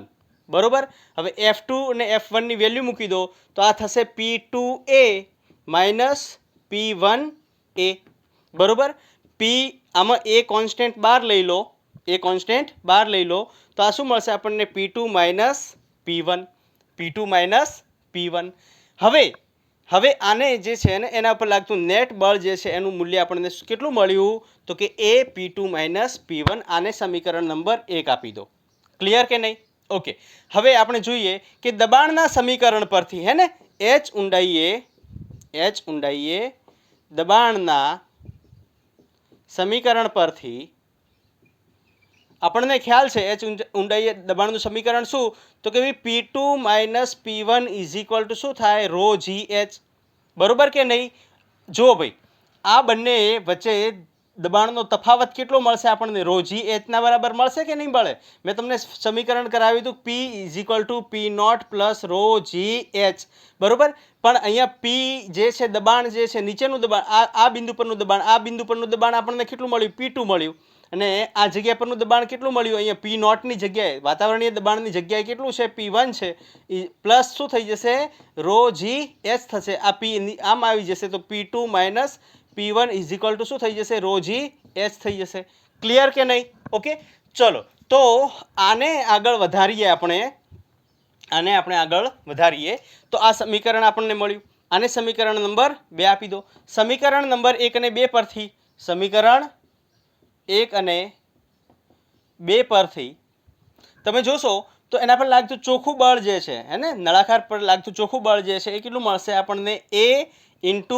બરોબર. હવે F2 અને F1 ની વેલ્યુ મૂકી દો તો આ થશે P2A - P1A, બરોબર. આમાં A કોન્સ્ટન્ટ બહાર લઈ લો, તો આ શું મળશે આપણને? P2 - P1. હવે આને જે છે ને એના પર લાગતું નેટ બળ જે છે એનું મૂલ્ય આપણને કેટલું મળ્યું? તો કે A P2 - P1. આને સમીકરણ નંબર 1 આપી દો. ક્લિયર કે નહીં? ઓકે, હવે આપણે જોઈએ કે દબાણના સમીકરણ પરથી, હે ને, h ઊંડાઈએ દબાણના સમીકરણ પરથી આપણને ખ્યાલ છે h ઊંડાઈએ દબાણનું સમીકરણ શું? તો કે P2 - P1 = શું થાય? રો જી એચ, બરોબર કે નહીં? જુઓ ભાઈ, આ બંને વચ્ચે દબાણનો તફાવત કેટલો મળશે આપણને? રો જી એચ ના બરાબર મળશે કે નહીં મળે? મેં તમને સમીકરણ કરાવ્યું હતું P = P naught plus rho g h, બરોબર. પણ અહીંયા P જે છે, દબાણ જે છે, નીચેનું દબાણ, આ બિંદુ પરનું દબાણ આપણને કેટલું મળ્યું? P2 મળ્યું. અને આ જગ્યા પરનું દબાણ કેટલું મળ્યું? અહીંયા P નોટની જગ્યાએ, વાતાવરણીય દબાણની જગ્યાએ કેટલું છે? P1 છે. પ્લસ શું થઈ જશે? રો જી એચ થશે. આ P આમ આવી જશે તો P2 - P1 = શું થઈ જશે? રો જી એચ થઈ જશે. ક્લિયર કે નહીં? ઓકે, ચલો તો આને આગળ વધારીએ તો આ સમીકરણ આપણને મળ્યું. આને સમીકરણ નંબર 2 આપી દો. સમીકરણ નંબર 1 અને 2 પરથી, સમીકરણ 1 અને 2 પરથી તમે જોશો તો એના પર લાગતું ચોખ્ખું બળ જે છે, હે ને, નળાકાર પર લાગતું ચોખ્ખું બળ જે છે એ કેટલું મળશે આપણને? A ×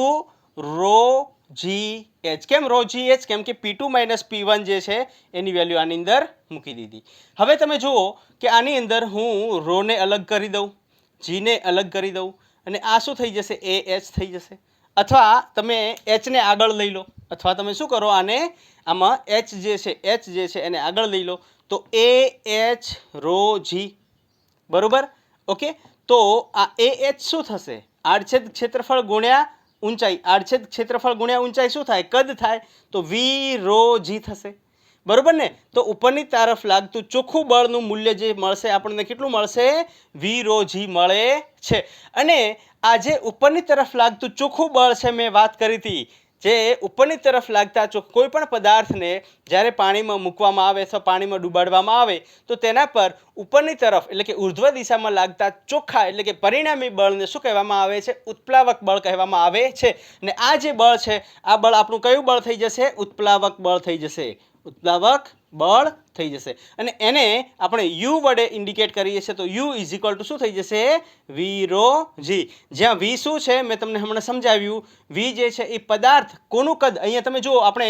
rho g h. કેમ રો જી એચ? કેમ કે P2 - P1 જે છે એની વેલ્યુ આની અંદર મૂકી દીધી. હવે તમે જુઓ કે આની અંદર હું રોને અલગ કરી દઉં, જીને અલગ કરી દઉં, અને આ શું થઈ જશે? AH થઈ જશે. અથવા તમે Hને આગળ લઈ લો, અથવા તમે શું કરો, આમાં H જે છે એને આગળ લઈ લો, તો AH રો જી, બરોબર. ઓકે, તો આ AH શું થશે? આડછેદ ક્ષેત્રફળ ગુણ્યા ઊંચાઈ. આડછેદ ક્ષેત્રફળ ગુણ્યા ઊંચાઈ શું થાય? કદ થાય. તો V રો જી થશે, બરોબર ને? તો ઉપરની તરફ લાગતું ચોખ્ખું બળનું મૂલ્ય જે મળશે આપણને કેટલું મળશે? V રો જી મળે છે. અને આ જે ઉપરની તરફ લાગતું ચોખ્ખું બળ છે, મેં વાત કરી હતી જે ઉપરની તરફ લાગતા કોઈ પણ પદાર્થને જ્યારે પાણીમાં મૂકવામાં આવે અથવા પાણીમાં ડૂબાડવામાં આવે તો તેના પર ઉપરની તરફ એટલે કે ઉર્ધ્વ દિશામાં લાગતા ચોખ્ખા એટલે કે પરિણામી બળને શું કહેવામાં આવે છે? ઉત્પ્લાવક બળ કહેવામાં આવે છે. અને આ જે બળ છે આ બળ આપણું કયું બળ થઈ જશે? ઉત્પ્લાવક બળ થઈ જશે. ઉત્પ્લાવક બળ થઈ જશે. અને એને આપણે યુ વડે ઇન્ડિકેટ કરીએ છીએ તો યુ ઇઝ ઇક્વલ ટુ શું થઈ જશે? વી રો જી. જ્યાં વી શું છે મેં તમને હમણાં સમજાવ્યું. વી જે છે એ પદાર્થ કોનું કદ, અહીંયા તમે જુઓ આપણે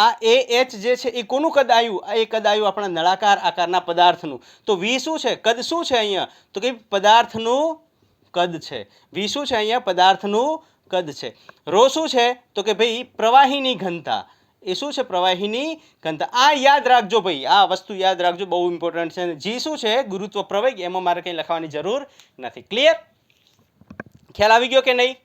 આ એ એચ જે છે એ કોનું કદ આવ્યું? એ કદ આવ્યું આપણા નળાકાર આકારના પદાર્થનું. તો વી શું છે? કદ શું છે અહીંયા? તો કે પદાર્થનું કદ છે. વી શું છે અહીંયા? પદાર્થનું કદ છે. રો શું છે? તો કે ભાઈ પ્રવાહીની ઘનતા. એ શું છે? પ્રવાહીની ઘનતા. આ યાદ રાખજો ભાઈ, આ વસ્તુ યાદ રાખજો, બહુ ઇમ્પોર્ટન્ટ છે. જી શું છે? ગુરુત્વ પ્રવેગ. એમાં મારે કંઈ લખવાની જરૂર નથી. ક્લિયર? ખ્યાલ આવી ગયો કે નહીં?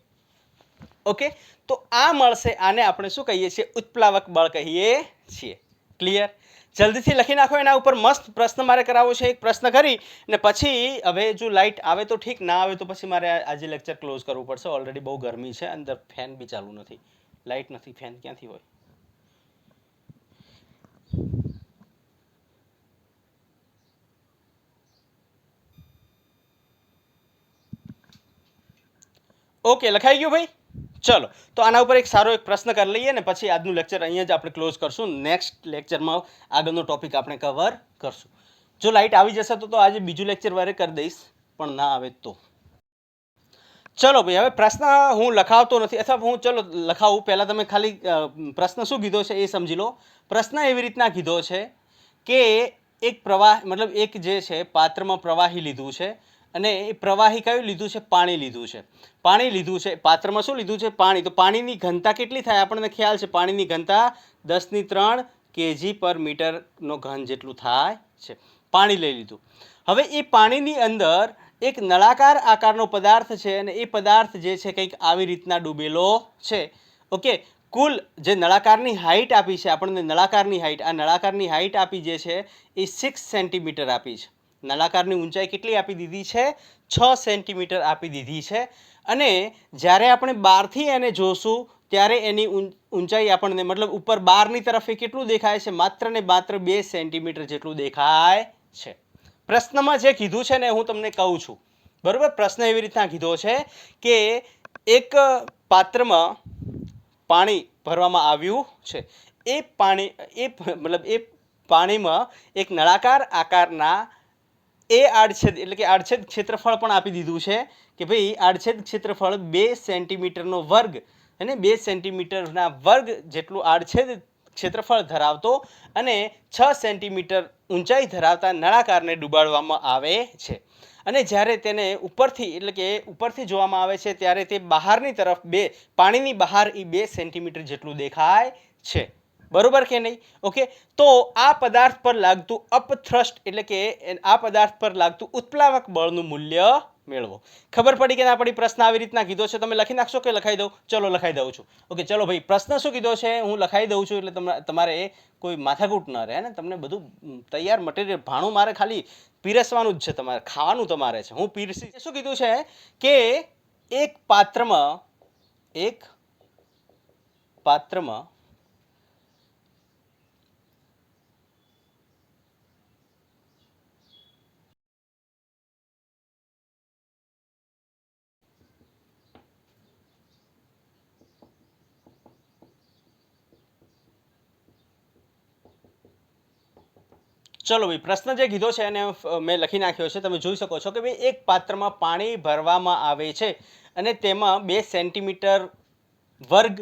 ઓકે, તો આ મળશે. આને આપણે શું કહીએ છીએ? ઉત્પ્લાવક બળ કહીએ છીએ. ક્લિયર? જલ્દીથી લખી નાખો. એના ઉપર મસ્ત પ્રશ્ન મારે કરાવવો છે. એક પ્રશ્ન કરી ને પછી હવે જો લાઇટ આવે તો ઠીક, ના આવે તો પછી મારે આજે લેક્ચર ક્લોઝ કરવું પડશે. ઓલરેડી બહુ ગરમી છે, અંદર ફેન બી ચાલુ નથી, લાઇટ નથી, ફેન ક્યાંથી હોય? ઓકે, લખાઈ ગયું ભાઈ? ચલો, તો આના ઉપર એક સારો એક પ્રશ્ન કરી લઈએ ને પછી આજનું લેક્ચર અહીંયા જ આપણે ક્લોઝ કરશું. નેક્સ્ટ લેક્ચરમાં આગળનો ટોપિક આપણે કવર કરશું. જો લાઇટ આવી જશે તો આજે બીજું લેક્ચર વારે કરી દઈશ, પણ ના આવે તો ચલો ભાઈ. હવે પ્રશ્ન હું લખાવતો નથી, અથવા હું ચલો લખાવું. પહેલાં તમે ખાલી પ્રશ્ન શું કીધો છે એ સમજી લો. પ્રશ્ન એવી રીતના કીધો છે કે એક પ્રવાહ મતલબ એક જે છે પાત્રમાં પ્રવાહી લીધું છે અને એ પ્રવાહી કયું લીધું છે? પાણી લીધું છે. પાણી લીધું છે પાત્રમાં. શું લીધું છે? પાણી. તો પાણીની ઘનતા કેટલી થાય? આપણને ખ્યાલ છે પાણીની ઘનતા 10³ kg/મીટરનો ઘન જેટલું થાય છે. પાણી લઈ લીધું. હવે એ પાણીની અંદર એક નળાકાર આકારનો પદાર્થ છે અને એ પદાર્થ જે છે કંઈક આવી રીતના ડૂબેલો છે. ઓકે, કુલ જે નળાકારની હાઈટ આપી છે આપણને, નળાકારની હાઈટ, આ નળાકારની હાઈટ આપી જે છે એ 6 સેન્ટીમીટર આપી છે. નળાકારની ઊંચાઈ કેટલી આપી દીધી છે? 6 સેન્ટીમીટર આપી દીધી છે. અને જ્યારે આપણે બહારથી એને જોશું ત્યારે એની ઊંચાઈ આપણને મતલબ ઉપર બહારની તરફ એ કેટલું દેખાય છે? માત્ર ને માત્ર 2 સેન્ટીમીટર જેટલું દેખાય છે. પ્રશ્નમાં જે કીધું છે ને હું તમને કહું છું, બરોબર? પ્રશ્ન એવી રીતના કીધો છે કે એક પાત્રમાં પાણી ભરવામાં આવ્યું છે. એ પાણી એ પાણીમાં એક નળાકાર આકારના એ આડછેદ એટલે કે આડછેદ ક્ષેત્રફળ પણ આપી દીધું છે કે ભાઈ આડછેદ ક્ષેત્રફળ 2 સેન્ટીમીટરનો વર્ગ અને 2 સેન્ટીમીટરના વર્ગ જેટલું આડછેદ ક્ષેત્રફળ ધરાવતો અને 6 સેન્ટીમીટર ઊંચાઈ ધરાવતા નળાકારને ડૂબાડવામાં આવે છે. અને જ્યારે તેને ઉપરથી એટલે કે ઉપરથી જોવામાં આવે છે ત્યારે તે બહારની તરફ પાણીની બહાર એ 2 સેન્ટીમીટર જેટલું દેખાય છે. બરોબર કે નહીં? ઓકે, તો આ પદાર્થ પર લાગતું અપથ્રસ્ટ એટલે કે આ પદાર્થ પર લાગતું ઉત્પ્લાવક બળનું મૂલ્ય મેળવો. ખબર પડી કે ના પડી? પ્રશ્ન આવી રીતના કીધો છે. તમે લખી નાખશો કે લખાઈ દઉં? ચલો લખાઈ દઉં છું. ઓકે, ચલો ભાઈ, પ્રશ્ન શું કીધો છે હું લખાઈ દઉં છું એટલે તમારે કોઈ માથાકૂટ ન રહે ને. તમને બધું તૈયાર મટીરિયલ ભાણું મારે ખાલી પીરસવાનું જ છે, તમારે ખાવાનું તમારે છે. હું પીરસી. શું કીધું છે કે એક પાત્રમાં ચલો ભાઈ, પ્રશ્ન જે કીધો છે એને મેં લખી નાખ્યો છે. તમે જોઈ શકો છો કે ભાઈ એક પાત્રમાં પાણી ભરવામાં આવે છે અને તેમાં 2 સેન્ટીમીટર વર્ગ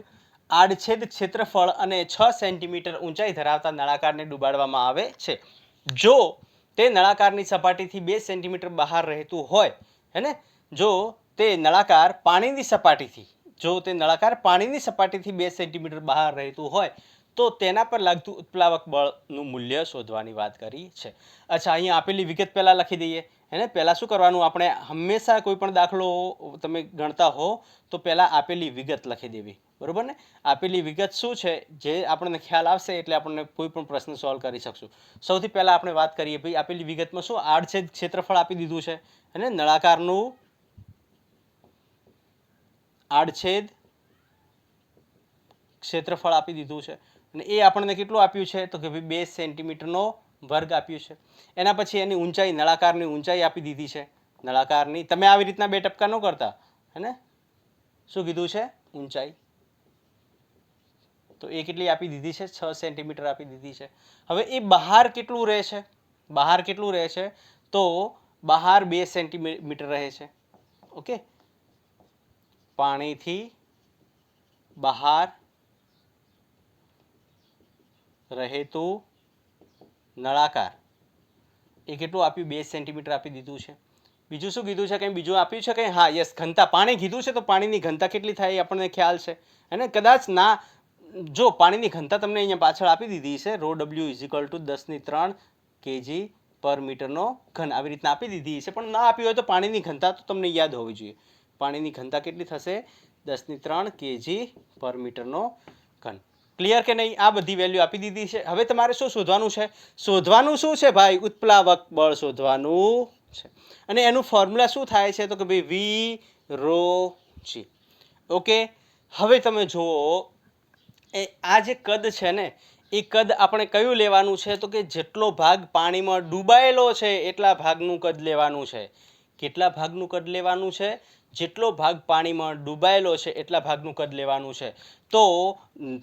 આડછેદ ક્ષેત્રફળ અને 6 સેન્ટીમીટર ઊંચાઈ ધરાવતા નળાકારને ડૂબાડવામાં આવે છે. જો તે નળાકારની સપાટીથી 2 સેન્ટીમીટર બહાર રહેતું હોય, હે ને, જો તે નળાકાર પાણીની સપાટીથી 2 સેન્ટીમીટર બહાર રહેતું હોય તો તેના પર લાગતું ઉત્પ્લાવક બળનું મૂલ્ય શોધવાની વાત કરી છે. અચ્છા, અહીંયા આપેલી વિગત પહેલાં લખી દઈએ. હે ને, પહેલાં શું કરવાનું? આપણે હંમેશા કોઈ પણ દાખલો તમે ગણતા હો તો પહેલાં આપેલી વિગત લખી દેવી. બરોબર ને? આપેલી વિગત શું છે જે આપણને ખ્યાલ આવશે એટલે આપણને કોઈ પણ પ્રશ્ન સોલ્વ કરી શકશું. સૌથી પહેલાં આપણે વાત કરીએ ભાઈ આપેલી વિગતમાં શું આડછેદ ક્ષેત્રફળ આપી દીધું છે અને નળાકારનું આડછેદ ક્ષેત્રફળ આપી દીધું છે અને એ આપણને કેટલું આપ્યું છે તો કે ભાઈ 2 સેન્ટીમીટરનો વર્ગ આપ્યું છે. એના પછી એની ઊંચાઈ, નળાકારની ઊંચાઈ આપી દીધી છે. નળાકારની તમે આવી રીતના બે ટપકા ન કરતા, હે ને? શું કીધું છે? ઊંચાઈ. તો એ કેટલી આપી દીધી છે? 6 સેન્ટીમીટર આપી દીધી છે. હવે એ બહાર કેટલું રહે છે? બહાર કેટલું રહે છે? તો બહાર 2 સેન્ટીમીટર રહે છે. ઓકે, પાણીથી બહાર રહેતું નળાકાર એ કેટલું આપ્યું? 2 સેન્ટીમીટર આપી દીધું છે. બીજું શું કીધું છે? કંઈ બીજું આપ્યું છે કંઈ? હા, યસ, ઘનતા. પાણી કીધું છે તો પાણીની ઘનતા કેટલી થાય એ આપણને ખ્યાલ છે, અને કદાચ ના જો પાણીની ઘનતા તમને અહીંયા પાછળ આપી દીધી છે, ρ W = 10³ kg પર મીટરનો ઘન, આવી રીતના આપી દીધી છે. પણ ના આપી હોય તો પાણીની ઘનતા તો તમને યાદ હોવી જોઈએ. પાણીની ઘનતા કેટલી થશે? 10³ kg પર મીટરનો ઘન. ક્લિયર કે નહીં? આ બધી વેલ્યુ આપી દીધી છે. હવે તમારે શું શોધવાનું છે? શોધવાનું શું છે ભાઈ? ઉત્પ્લાવક બળ શોધવાનું છે. અને એનું ફોર્મ્યુલા શું થાય છે? તો કે ભાઈ V ρ G. ઓકે, હવે તમે જુઓ, આ જે કદ છે ને, એ કદ આપણે કયું લેવાનું છે? તો કે જેટલો ભાગ પાણીમાં ડૂબાયેલો છે એટલા ભાગનું કદ લેવાનું છે. કેટલા ભાગનું કદ લેવાનું છે? જેટલો ભાગ પાણીમાં ડૂબાયેલો છે એટલા ભાગનું કદ લેવાનું છે. તો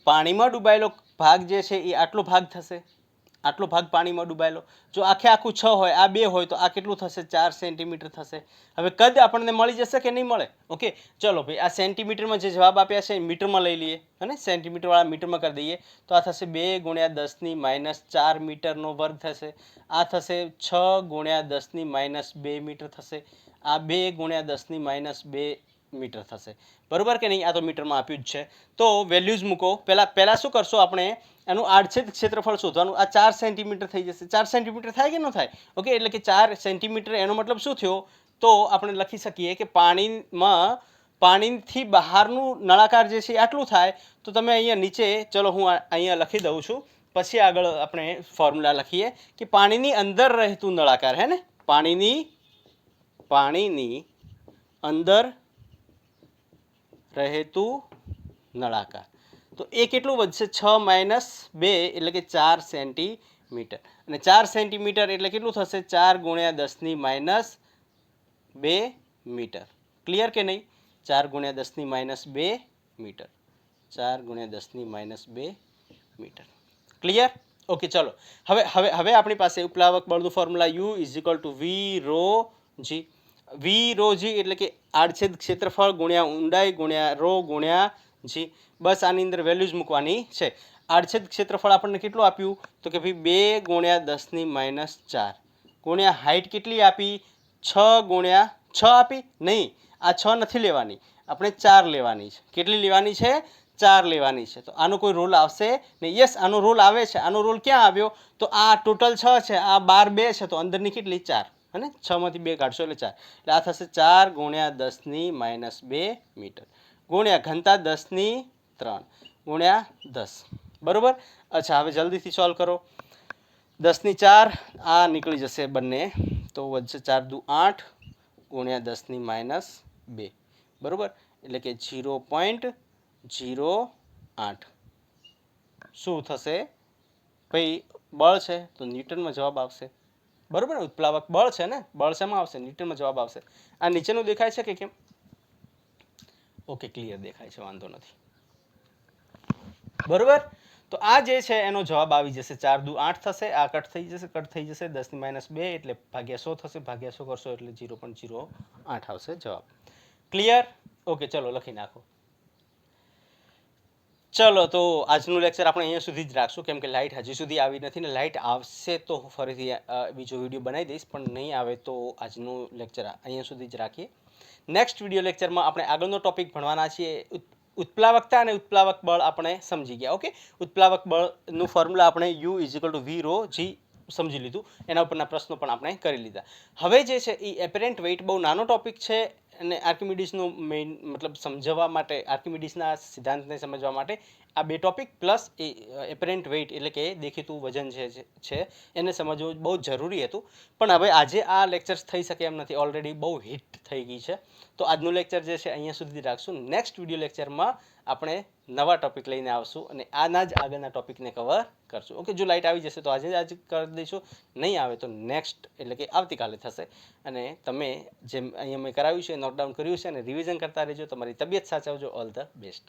પાણીમાં ડૂબાયેલો ભાગ જે છે એ આટલો ભાગ થશે, આટલો ભાગ પાણીમાં ડૂબાયેલો. જો આખે આખું 6 હોય, આ 2 હોય, તો આ કેટલું થશે? 4 સેન્ટીમીટર થશે. હવે કદ આપણને મળી જશે કે નહીં મળે? ઓકે, ચલો ભાઈ, આ સેન્ટીમીટરમાં જે જવાબ આપ્યા છે મીટરમાં લઈ લઈએ, અને સેન્ટીમીટર વાળા મીટરમાં કરી દઈએ. તો આ થશે 2 × 10⁻⁴ મીટરનો વર્ગ થશે. આ થશે 6 × 10⁻² મીટર થશે. આ 2 × 10⁻² મીટર થશે. બરોબર કે નહીં? આ તો મીટરમાં આપ્યું જ છે. તો વેલ્યુઝ મૂકો. પહેલા શું કરશો આપણે? એનું આડછેદ ક્ષેત્રફળ શોધવાનું. આ 4 સેન્ટીમીટર થઈ જશે. 4 સેન્ટીમીટર થાય કે ન થાય? ઓકે, એટલે કે 4 સેન્ટીમીટર, એનો મતલબ શું થયો? તો આપણે લખી શકીએ કે પાણીથી બહારનું નળાકાર જે છે આટલું થાય. તો તમે અહીંયા નીચે, ચલો હું અહીંયા લખી દઉં છું, પછી આગળ આપણે ફોર્મ્યુલા લખીએ કે પાણીની અંદર રહેતું નળાકાર, હે ને? પાણીની અંદર રહેતું નળાકાર. તો એ કેટલું વધશે? 6 - 2 એટલે કે 4 સેન્ટીમીટર. અને 4 સેન્ટીમીટર એટલે કેટલું થશે? 4 × 10⁻² મીટર. ક્લિયર કે નહીં? 4 × 10⁻² મીટર. 4 × 10⁻² મીટર. ક્લિયર? ઓકે, ચલો. હવે આપણી પાસે ઉપલાવક બળનું formula U = V ρ G. V ρ G એટલે કે આડછેદ ક્ષેત્રફળ ગુણ્યા ઊંડાઈ ગુણ્યા ρ ગુણ્યા G. બસ આની અંદર વેલ્યુઝ મૂકવાની છે. આડછેદ ક્ષેત્રફળ આપણને કેટલું આપ્યું? તો કે ભાઈ 2 × 10⁻⁴ ગુણ્યા હાઈટ કેટલી આપી? 6 × 6 આપી? નહીં, આ 6 નથી લેવાની, આપણે 4 લેવાની છે. કેટલી લેવાની છે? 4 લેવાની છે. તો આનો કોઈ રોલ આવશે નહીં? યસ, આનો રોલ આવે છે. આનો રોલ ક્યાં આવ્યો? તો આ ટોટલ 6 છે, આ બાર 2 છે, તો અંદરની કેટલી? 4. અને 6 માંથી 2 કાઢશો એટલે 4. એટલે આ થશે 4 × 10⁻² મીટર ગુણ્યા ઘનતા 10³ ગુણ્યા 10. બરોબર? અચ્છા, હવે જલ્દીથી સોલ્વ કરો. 10⁴ આ નીકળી જશે બંને, તો વધશે 4 દુ 8 ગુણ્યા 10⁻². બરોબર? એટલે કે 0.08. શું થશે ભાઈ? બળ છે તો ન્યૂટનમાં જવાબ આવશે. બરોબર ને? ઉત્પ્લાવક બળ છે ને, બળ શેમાં આવશે? ન્યૂટનમાં જવાબ આવશે. આ નીચેનું દેખાય છે કે કેમ? ઓકે, ક્લિયર દેખાય છે, વાંધો નથી. બરોબર? તો આ જે છે એનો જવાબ આવી જશે. 4 દુ 8 થશે, આ કટ થઈ જશે, 10⁻² એટલે ભાગ્યા 100 થશે, ભાગ્યા 100 કરશો એટલે 0.08 આવશે જવાબ. ક્લિયર? ઓકે, ચલો લખી નાખો. ચલો, તો આજનું લેક્ચર આપણે અહીંયા સુધી જ રાખશું, કેમ કે લાઇટ હજી સુધી આવી નથી, ને લાઇટ આવશે તો ફરીથી બીજો વિડીયો બનાવી દઈશ, પણ નહીં આવે તો આજનું લેક્ચર અહીંયા સુધી જ રાખીએ. નેક્સ્ટ વિડીયો લેક્ચરમાં આપણે આગળનો ટોપિક ભણવાના છીએ. ઉત્પ્લાવકતા અને ઉત્પ્લાવક બળ આપણે સમજી ગયા. ઓકે, ઉત્પ્લાવક બળનું ફોર્મ્યુલા આપણે U = V ρ G સમજી લીધું. એના ઉપરના પ્રશ્નો પણ આપણે કરી લીધા. હવે જે છે એ એપરન્ટ વેઇટ બહુ નાનો ટોપિક છે, અને આર્કિમિડીઝનો મેઇન મતલબ સમજવા માટે, આર્કિમિડીઝના સિદ્ધાંતને સમજવા માટે આ બે ટોપિક પ્લસ એ એપરન્ટ વેઇટ એટલે કે દેખીતું વજન છે એને સમજવું બહુ જરૂરી હતું. પણ હવે આજે આ લેક્ચર્સ થઈ શકે એમ નથી, ઓલરેડી બહુ હિટ થઈ ગઈ છે. તો આજનું લેક્ચર જે છે અહીંયા સુધી રાખશું. નેક્સ્ટ વિડીયો લેક્ચરમાં આપણે નવા ટોપિક લઈને આવશું અને આના જ આગળના ટોપિકને કવર કરશું. ઓકે, જો લાઇટ આવી જશે તો આજે કરી દઈશું, નહીં આવે તો નેક્સ્ટ એટલે કે આવતીકાલે થશે. અને તમે જેમ અહીંયા મેં કરાવ્યું છે, નોટ ડાઉન કર્યું છે અને રિવિઝન કરતા રહેજો. તમારી તબિયત સાચવજો. All the best.